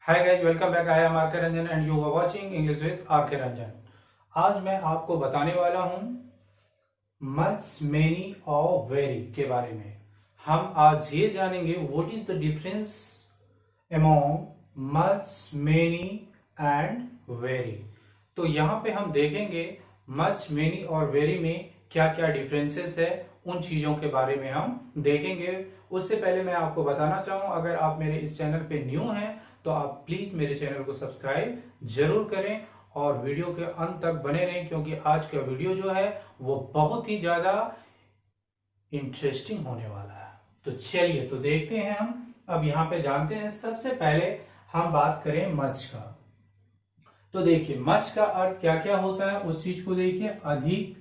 Hi guys, welcome back. I am R K Ranjan and you are watching English with R K Ranjan. आज मैं आपको बताने वाला हूं मच, मेनी और वेरी के बारे में। हम आज ये जानेंगे what is the difference among much, many and very. तो यहाँ पे हम देखेंगे मच, मेनी और वेरी में क्या क्या डिफरेंसेस है, उन चीजों के बारे में हम देखेंगे। उससे पहले मैं आपको बताना चाहूँ, अगर आप मेरे इस चैनल पे न्यू हैं तो आप प्लीज मेरे चैनल को सब्सक्राइब जरूर करें और वीडियो के अंत तक बने रहें, क्योंकि आज का वीडियो जो है वो बहुत ही ज्यादा इंटरेस्टिंग होने वाला है। तो चलिए तो देखते हैं हम। अब यहाँ पे जानते हैं, सबसे पहले हम बात करें मच का। तो देखिए मच का अर्थ क्या क्या होता है, उस चीज को देखिए। अधिक,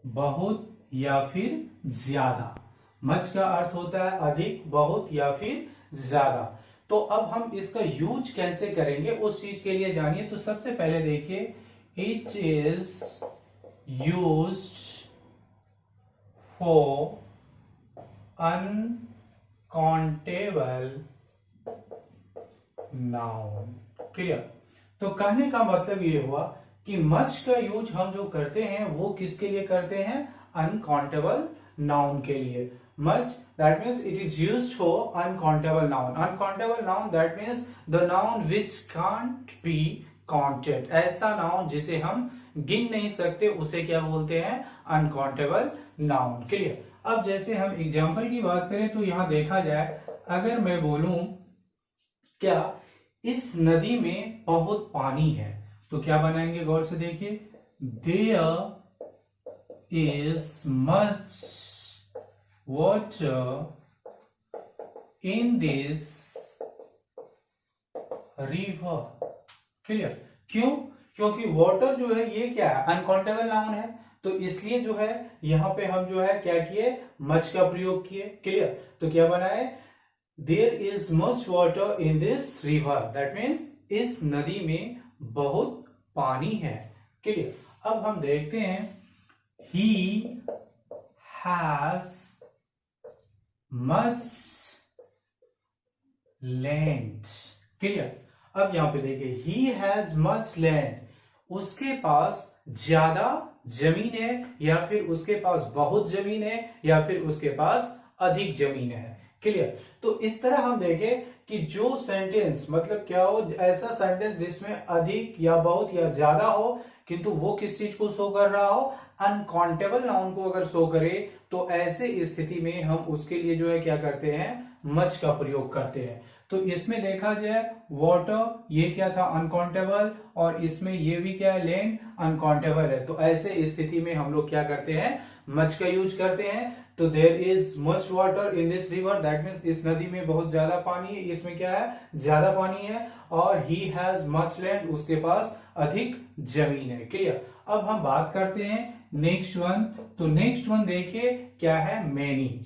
बहुत या फिर ज्यादा। मच का अर्थ होता है अधिक, बहुत या फिर ज्यादा। तो अब हम इसका यूज कैसे करेंगे उस चीज के लिए जानिए। तो सबसे पहले देखिए, it is used for uncountable noun. Clear. तो कहने का मतलब ये हुआ कि मच का यूज हम जो करते हैं वो किसके लिए करते हैं? अनकाउंटेबल नाउन के लिए। Much that means it is used for uncountable noun. Uncountable noun that means the noun which can't be counted. ऐसा नाउन जिसे हम गिन नहीं सकते उसे क्या बोलते हैं? Uncountable noun. क्लियर। अब जैसे हम एग्जाम्पल की बात करें तो यहां देखा जाए, अगर मैं बोलूं क्या इस नदी में बहुत पानी है, तो क्या बनाएंगे? गौर से देखिए, there is much water in this river. Clear. क्यों? क्योंकि वाटर जो है ये क्या है? अनकाउंटेबल नाउन है, तो इसलिए जो है यहां पे हम जो है क्या किए? मच का प्रयोग किए। क्लियर। तो क्या बनाए? There is much water in this river, that means इस नदी में बहुत पानी है। क्लियर। अब हम देखते हैं, he has much land. Clear. अब यहां पे देखिए, ही हैज मच लैंड, उसके पास ज्यादा जमीन है, या फिर उसके पास बहुत जमीन है, या फिर उसके पास अधिक जमीन है। क्लियर। तो इस तरह हम देखें कि जो सेंटेंस मतलब क्या हो, ऐसा सेंटेंस जिसमें अधिक या बहुत या ज्यादा हो, किंतु वो किस चीज को शो कर रहा हो? अनकाउंटेबल नाउन को अगर शो करे, तो ऐसे स्थिति में हम उसके लिए जो है क्या करते हैं? मच का प्रयोग करते हैं। तो इसमें देखा जाए, वाटर ये क्या था? अनकाउंटेबल, और इसमें ये भी क्या है? लैंड अनकाउंटेबल है। तो ऐसे स्थिति में हम लोग क्या करते हैं? मच का यूज करते हैं। तो there is much water in this river, that means इस नदी में बहुत ज्यादा पानी है, इसमें क्या है? ज्यादा पानी है। और ही हैज मच लैंड, उसके पास अधिक जमीन है। क्लियर। अब हम बात करते हैं नेक्स्ट वन। तो नेक्स्ट वन देखिए क्या है? मैनी।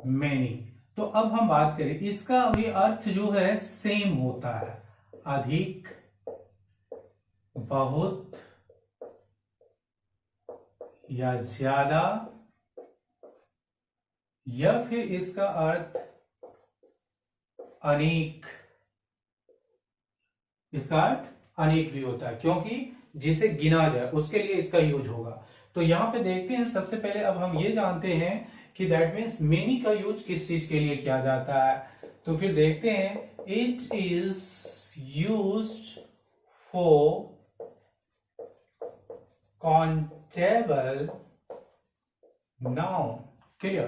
मैनी। तो अब हम बात करें, इसका भी अर्थ जो है सेम होता है, अधिक, बहुत या ज्यादा, या फिर इसका अर्थ अनेक। इसका अर्थ अनेक भी होता है, क्योंकि जिसे गिना जाए उसके लिए इसका यूज होगा। तो यहां पे देखते हैं, सबसे पहले अब हम ये जानते हैं कि दैट मीन्स मेनी का यूज किस चीज के लिए किया जाता है। तो फिर देखते हैं, it is used for countable noun. Clear.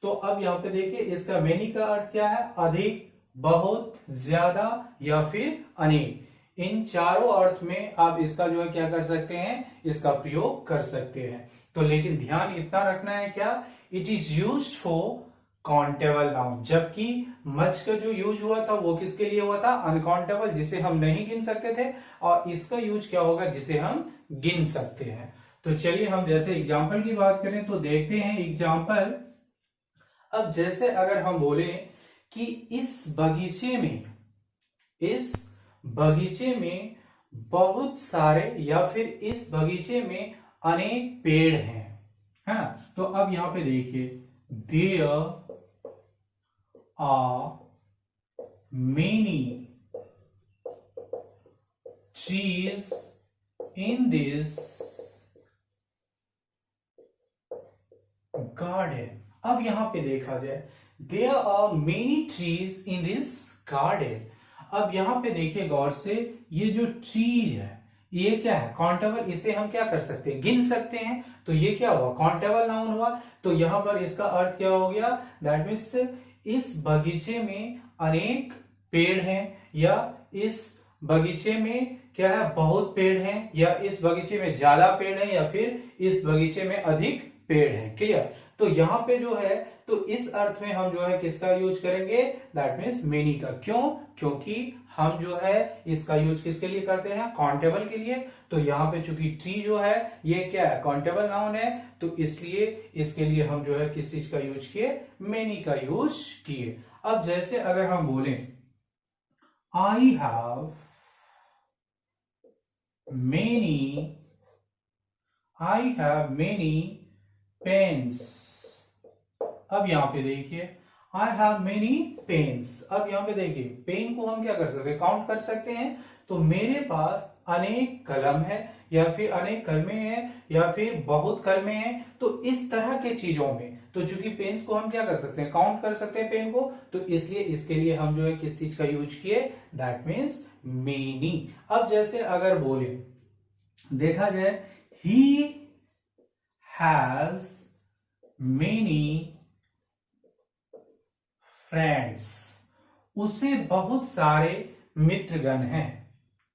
तो अब यहां पे देखिए, इसका मेनी का अर्थ क्या है? अधिक, बहुत, ज्यादा या फिर अनेक। इन चारों अर्थ में आप इसका जो है क्या कर सकते हैं? इसका प्रयोग कर सकते हैं। तो लेकिन ध्यान इतना रखना है क्या? It is used for countable noun, जबकि मच का जो यूज हुआ था वो किसके लिए हुआ था? अनकाउंटेबल, जिसे हम नहीं गिन सकते थे। और इसका यूज क्या होगा? जिसे हम गिन सकते हैं। तो चलिए हम जैसे एग्जाम्पल की बात करें तो देखते हैं एग्जाम्पल। अब जैसे अगर हम बोले कि इस बगीचे में बहुत सारे, या फिर इस बगीचे में अनेक पेड़ हैं, है ना? तो अब यहां पे देखिए, there are many trees in this garden. अब यहां पे देखा जाए, there are many trees in this garden. अब यहां पे देखिए गौर से, ये जो ट्रीज है ये क्या है, काउंटेबल, इसे हम क्या कर सकते हैं, गिन सकते हैं। तो ये क्या हुआ, काउंटेबल नाउन हुआ। तो यहां पर इसका अर्थ क्या हो गया, दैट मीन्स इस बगीचे में अनेक पेड़ हैं, या इस बगीचे में क्या है, बहुत पेड़ हैं, या इस बगीचे में ज्यादा पेड़ हैं, या फिर इस बगीचे में अधिक पेड़ हैं। क्लियर। तो यहां पे जो है, तो इस अर्थ में हम जो है किसका यूज करेंगे, दैट मीन्स मेनी का। क्यों, क्योंकि हम जो है इसका यूज किसके लिए करते हैं, काउंटेबल के लिए। तो यहाँ पे चूंकि ट्री जो है ये क्या है, काउंटेबल नाउन है, तो इसलिए इसके लिए हम जो है किस चीज का यूज किए, मेनी का यूज किए। अब जैसे अगर हम बोले आई हैव मेनी पेन्स। अब यहां पे देखिए आई हैव मेनी पेन्स। अब यहां पे देखिए पेन को हम क्या कर सकते हैं, काउंट कर सकते हैं। तो मेरे पास अनेक कलम है, या फिर अनेक कलमें हैं, या फिर बहुत कलमें हैं। तो इस तरह के चीजों में, तो चूंकि पेन्स को हम क्या कर सकते हैं, काउंट कर सकते हैं पेन को, तो इसलिए इसके लिए हम जो है किस चीज का यूज किए, दैट मीन्स मेनी। अब जैसे अगर बोले, देखा जाए ही हैज मेनी फ्रेंड्स, उसे बहुत सारे मित्रगण हैं,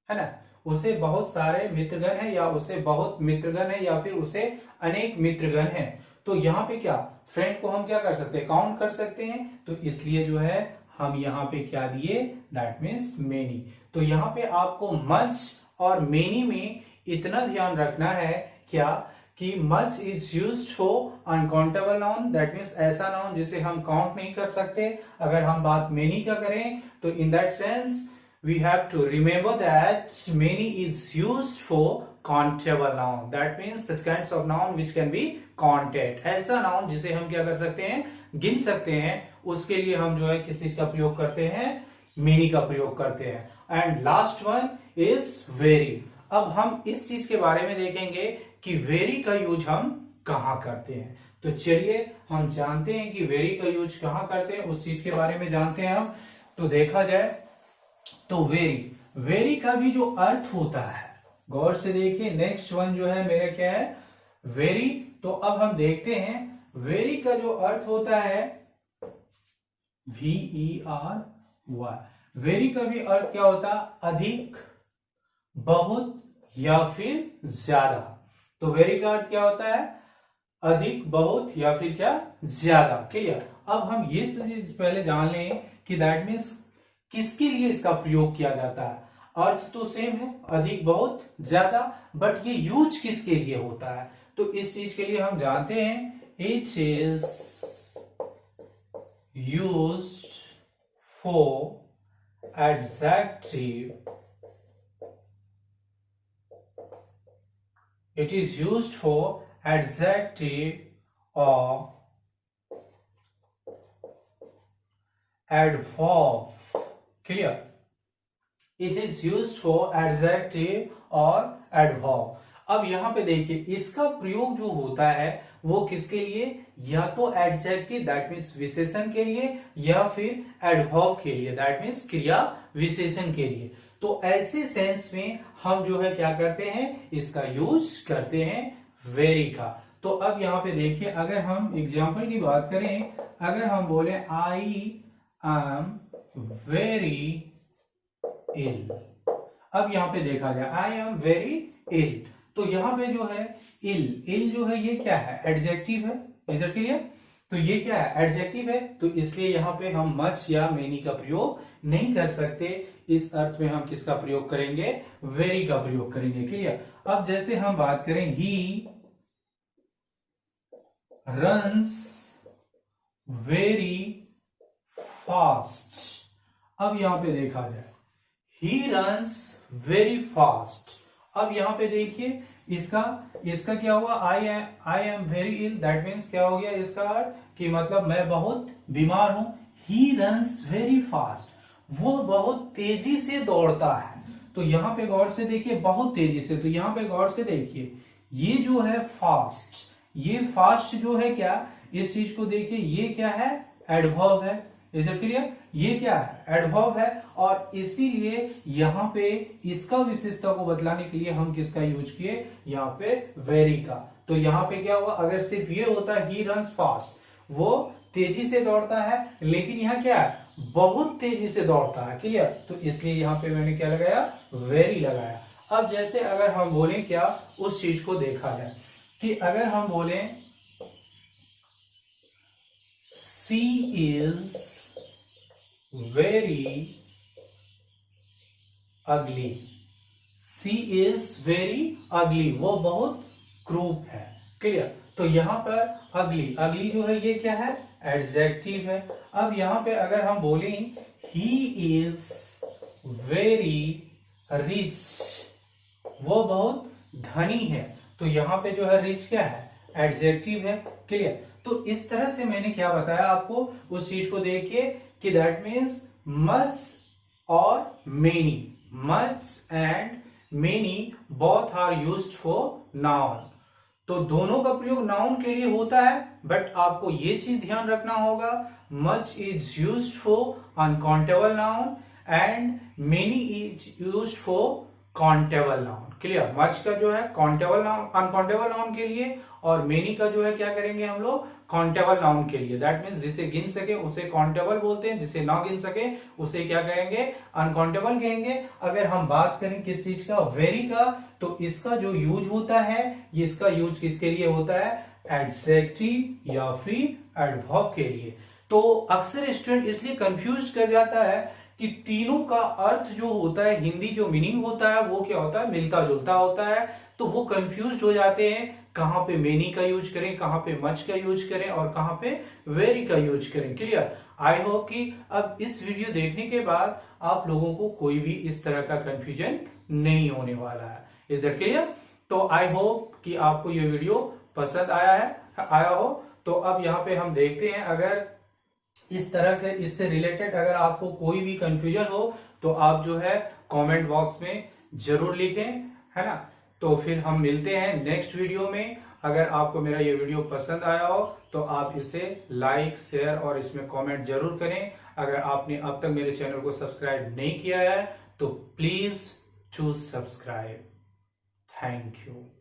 है ना, उसे बहुत सारे मित्रगण हैं, या उसे बहुत मित्रगण है, या फिर उसे अनेक मित्रगण हैं। तो यहाँ पे क्या, फ्रेंड को हम क्या कर सकते हैं, काउंट कर सकते हैं। तो इसलिए जो है हम यहाँ पे क्या दिए, दैट मीन्स मेनी। तो यहाँ पे आपको मच और मेनी में इतना ध्यान रखना है क्या, कि much is used for uncountable noun, that means ऐसा नाउन जिसे हम काउंट नहीं कर सकते। अगर हम बात मेनी का करें, तो in that sense we have to remember that many is used for countable noun, that means such kinds of noun which can be counted, ऐसा नाउन जिसे हम क्या कर सकते हैं, गिन सकते हैं, उसके लिए हम जो है किस चीज का प्रयोग करते हैं, मेनी का प्रयोग करते हैं। And last one is very. अब हम इस चीज के बारे में देखेंगे कि वेरी का यूज हम कहां करते हैं। तो चलिए हम जानते हैं कि वेरी का यूज कहां करते हैं, उस चीज के बारे में जानते हैं हम। तो देखा जाए तो वेरी का भी जो अर्थ होता है, गौर से देखिए, नेक्स्ट वन जो है मेरा क्या है, वेरी। तो अब हम देखते हैं वेरी का जो अर्थ होता है VERY। वेरी का भी अर्थ क्या होता है, अधिक, बहुत, या फिर ज्यादा। तो वेरी का अर्थ क्या होता है, अधिक, बहुत, या फिर क्या, ज्यादा। क्लियर। अब हम ये चीज पहले जान लें कि दैट मीन्स किसके लिए इसका प्रयोग किया जाता है। अर्थ तो सेम है, अधिक, बहुत, ज्यादा, बट ये यूज किसके लिए होता है। तो इस चीज के लिए हम जानते हैं, it is used for adjective, it is used for adjective or adverb. Clear? It is used for adjective or adverb. अब यहां पे देखिए इसका प्रयोग जो होता है वो किसके लिए, या तो एडजेक्टिव दैट मीन्स विशेषण के लिए, या फिर एडवर्ब के लिए दैट मीन्स क्रिया विशेषण के लिए। तो ऐसे सेंस में हम जो है क्या करते हैं, इसका यूज करते हैं वेरी का। तो अब यहां पे देखिए, अगर हम एग्जांपल की बात करें, अगर हम बोले आई एम वेरी इल। अब यहां पे देखा जाए आई एम वेरी इल, तो यहां पे जो है इल जो है ये क्या है, एडजेक्टिव है। Is it clear? तो ये क्या है, एडजेक्टिव है। तो इसलिए यहां पे हम मच या मेनी का प्रयोग नहीं कर सकते। इस अर्थ में हम किसका प्रयोग करेंगे, वेरी का प्रयोग करेंगे। क्लियर? अब जैसे हम बात करें ही रन्स वेरी फास्ट। अब यहां पे देखा जाए ही रन्स वेरी फास्ट। अब यहां पे देखिए इसका क्या हुआ, I am very ill, that means क्या हो गया इसका अर्थ, कि मतलब मैं बहुत बीमार हूं। ही रन्स वेरी फास्ट, वो बहुत तेजी से दौड़ता है। तो यहां पे गौर से देखिए, बहुत तेजी से, तो यहां पे गौर से देखिए, ये जो है फास्ट, ये फास्ट जो है क्या, इस चीज को देखिए, ये क्या है, एडवर्ब है। Is it clear? ये क्या है, एडवर्ब है, और इसीलिए यहां पे इसका विशेषता को बतलाने के लिए हम किसका यूज किए, यहाँ पे वेरी का। तो यहां पे क्या हुआ, अगर सिर्फ ये होता ही रन्स फास्ट, वो तेजी से दौड़ता है, लेकिन यहाँ क्या है, बहुत तेजी से दौड़ता है। क्लियर? तो इसलिए यहां पे मैंने क्या लगाया, वेरी लगाया। अब जैसे अगर हम बोलें क्या, उस चीज को देखा जाए कि अगर हम बोलें सी is very ugly, C is very ugly, वो बहुत क्रूप है। क्लियर? तो यहां पर अगली, अगली जो है ये क्या है, एडजेक्टिव है। अब यहां पे अगर हम बोलें ही इज वेरी रिच, वो बहुत धनी है, तो यहां पे जो है रिच क्या है, एडजेक्टिव है। क्लियर? तो इस तरह से मैंने क्या बताया आपको, उस चीज को देखिए कि दैट मीन्स मच और many, much and many both are used for noun. तो दोनों का प्रयोग नाउन के लिए होता है, बट आपको ये चीज ध्यान रखना होगा, much is used for uncountable noun and many is used for countable noun. Clear? Much का जो है काउंटेबल नाउन, अनकाउंटेबल नाउन के लिए, और मेनी का जो है क्या करेंगे हम लोग, काउंटेबल नाउन के लिए। दैट मीन्स जिसे गिन सके उसे काउंटेबल बोलते हैं, जिसे ना गिन सके उसे क्या कहेंगे, अनकाउंटेबल कहेंगे। अगर हम बात करें किस चीज का, वेरी का, तो इसका जो यूज होता है, ये इसका यूज किसके लिए होता है, एडजेक्टिव या फिर एडवर्ब के लिए। तो अक्सर स्टूडेंट इसलिए कंफ्यूज कर जाता है कि तीनों का अर्थ जो होता है, हिंदी जो मीनिंग होता है वो क्या होता है, मिलता जुलता होता है। तो वो कंफ्यूज हो जाते हैं, कहां पे मेनी का यूज करें, कहां पे मच का यूज करें, और कहां पे वेरी का यूज करें। क्लियर? आई होप कि अब इस वीडियो देखने के बाद आप लोगों को कोई भी इस तरह का कंफ्यूजन नहीं होने वाला है। Is that clear? तो आई होप कि आपको ये वीडियो पसंद आया हो। तो अब यहाँ पे हम देखते हैं, अगर इस तरह के, इससे रिलेटेड अगर आपको कोई भी कंफ्यूजन हो तो आप जो है कमेंट बॉक्स में जरूर लिखें, है ना। तो फिर हम मिलते हैं नेक्स्ट वीडियो में। अगर आपको मेरा ये वीडियो पसंद आया हो तो आप इसे लाइक, शेयर और इसमें कमेंट जरूर करें। अगर आपने अब तक मेरे चैनल को सब्सक्राइब नहीं किया है तो please choose subscribe. Thank you.